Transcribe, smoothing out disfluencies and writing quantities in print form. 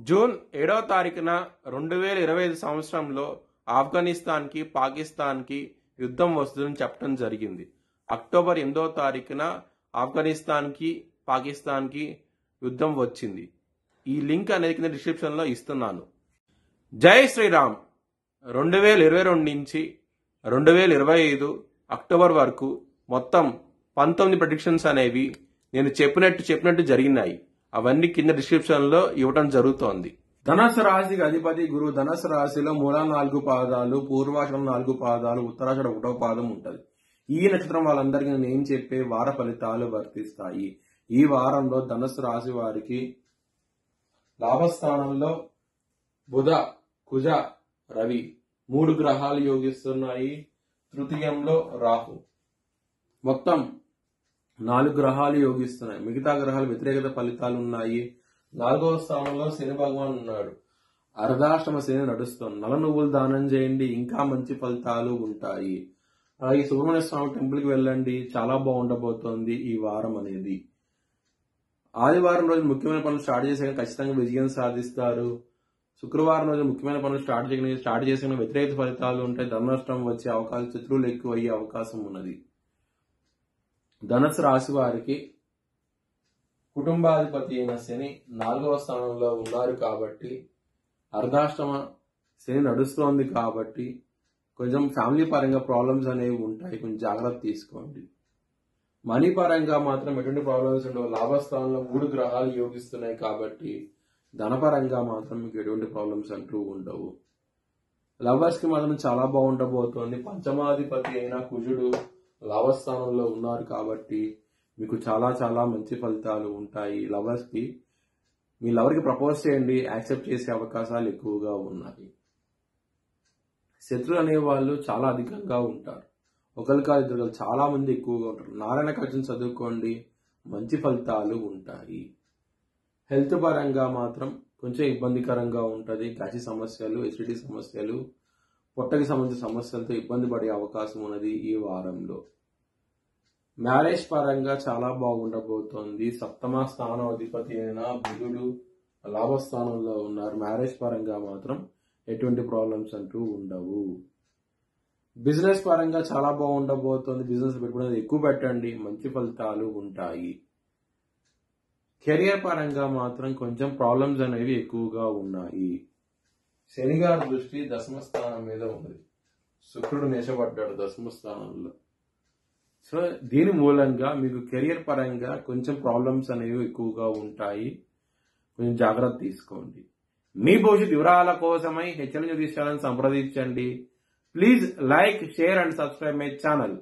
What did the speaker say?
June 7వ తారీఖున 2025 సంవత్సరంలో ఆఫ్ఘనిస్తాన్కి పాకిస్తాన్కి యుద్ధం వస్తుందని చెప్పడం జరిగింది. అక్టోబర్ 8వ తారీఖున ఆఫ్ఘనిస్తాన్కి పాకిస్తాన్కి యుద్ధం వచ్చింది. ఈ లింక్ అనేది కింద డిస్క్రిప్షన్లో ఇస్తున్నాను. జై శ్రీరామ్. 2022 నుంచి 2025 అక్టోబర్ వరకు మొత్తం 19 ప్రెడిక్షన్స్ అనేవి నేను చెప్పినట్టు జరిగినాయి. అవన్నీ కింద డిస్క్రిప్షన్ లో ఇవ్వడం జరుగుతోంది. ధనుసు రాశికి అధిపతి గురువు. ధనుసు రాశిలో మూల 4 పాదాలు, పూర్వాషాఢం 4 పాదాలు, ఉత్తరాషాఢం 1వ పాదం ఉంటది. ఈ నక్షత్రం వాళ్ళందరికీ నేను చెప్పే వార ఫలితాలు వర్తిస్తాయి. ఈ వారంలో ధనుసు రాశి వారికి లాభస్థానంలో బుధ, కుజ, రవి 3 గ్రహాలు యోగిస్తున్నాయి. తృతీయంలో రాహు. మొత్తం 4 గ్రహాలు యోగిస్తున్నాయి. మిగతా గ్రహాలు వ్యతిరేకత ఫలితాలు ఉన్నాయి. 4వ స్థానంలో శని భగవాన్ ఉన్నాడు. అర్ధాష్టమ శని నడుస్తుంది. నల్ల నువ్వులు దానం చేయండి, ఇంకా మంచి ఫలితాలు ఉంటాయి. అలాగే సుబ్రహ్మణ్య స్వామి టెంపుల్ కి వెళ్ళండి, చాలా బాగుండబోతోంది ఈ వారం అనేది. ఆదివారం రోజు ముఖ్యమైన పనులు స్టార్ట్ చేసే ఖచ్చితంగా విజయం సాధిస్తారు. శుక్రవారం రోజు ముఖ్యమైన పనులు స్టార్ట్ చేసిన వ్యతిరేక ఫలితాలు ఉంటాయి. ధననష్టం వచ్చే అవకాశం, శత్రువులు ఎక్కువ అయ్యే అవకాశం ఉన్నది. ధనుసు రాశి వారికి కుటుంబాధిపతి అయిన శని 4వ స్థానంలో ఉన్నారు కాబట్టి, అర్ధాష్టమ శని నడుస్తోంది కాబట్టి కొంచెం ఫ్యామిలీ పరంగా ప్రాబ్లమ్స్ అనేవి ఉంటాయి. కొంచెం జాగ్రత్త తీసుకోండి. మనీ పరంగా మాత్రం ఎటువంటి ప్రాబ్లమ్స్ ఉండవు. లాభస్థానంలో 3 గ్రహాలు యోగిస్తున్నాయి కాబట్టి ధనపరంగా మాత్రం మీకు ఎటువంటి ప్రాబ్లమ్స్ అంటూ ఉండవు. లవర్స్ కి మాత్రం చాలా బాగుండబోతోంది. పంచమాధిపతి అయిన కుజుడు లాభస్థానంలో ఉన్నారు కాబట్టి మీకు చాలా చాలా మంచి ఫలితాలు ఉంటాయి. లవర్స్ కి మీ లవర్ కి ప్రపోజ్ చేయండి, యాక్సెప్ట్ చేసే అవకాశాలు ఎక్కువగా ఉన్నాయి. శత్రులు అనేవాళ్ళు చాలా అధికంగా ఉంటారు. ఒకరు కాదు, ఇద్దరు, చాలా మంది ఎక్కువగా ఉంటారు. నారాయణ కవచం చదువుకోండి, మంచి ఫలితాలు ఉంటాయి. హెల్త్ పరంగా మాత్రం కొంచెం ఇబ్బందికరంగా ఉంటుంది. గసి సమస్యలు, ఎసిడిటీ సమస్యలు, పొట్టకి సంబంధించిన సమస్యలతో ఇబ్బంది పడే అవకాశం ఉన్నది ఈ వారంలో. మ్యారేజ్ పరంగా చాలా బాగుండబోతోంది. 7వ స్థానం అధిపతి అయిన బుధుడు లాభస్థానంలో ఉన్నారు. మ్యారేజ్ పరంగా మాత్రం ఎటువంటి ప్రాబ్లమ్స్ అంటూ ఉండవు. బిజినెస్ పరంగా చాలా బాగుండబోతోంది. బిజినెస్ పెట్టుకునేది ఎక్కువ పెట్టండి, మంచి ఫలితాలు ఉంటాయి. కెరియర్ పరంగా మాత్రం కొంచెం ప్రాబ్లమ్స్ అనేవి ఎక్కువగా ఉన్నాయి. శని గారి దృష్టి 10వ స్థానం మీద ఉంది. శుక్రుడు నేషపడ్డాడు 10వ స్థానంలో. సో దీని మూలంగా మీకు కెరియర్ పరంగా కొంచెం ప్రాబ్లమ్స్ అనేవి ఎక్కువగా ఉంటాయి. కొంచెం జాగ్రత్త తీసుకోండి. మీ భవిష్యత్ వివరాల కోసమై హెచ్ఎల్ న్యూస్ ఛానల్ సంప్రదించండి. Please like, share and subscribe my channel.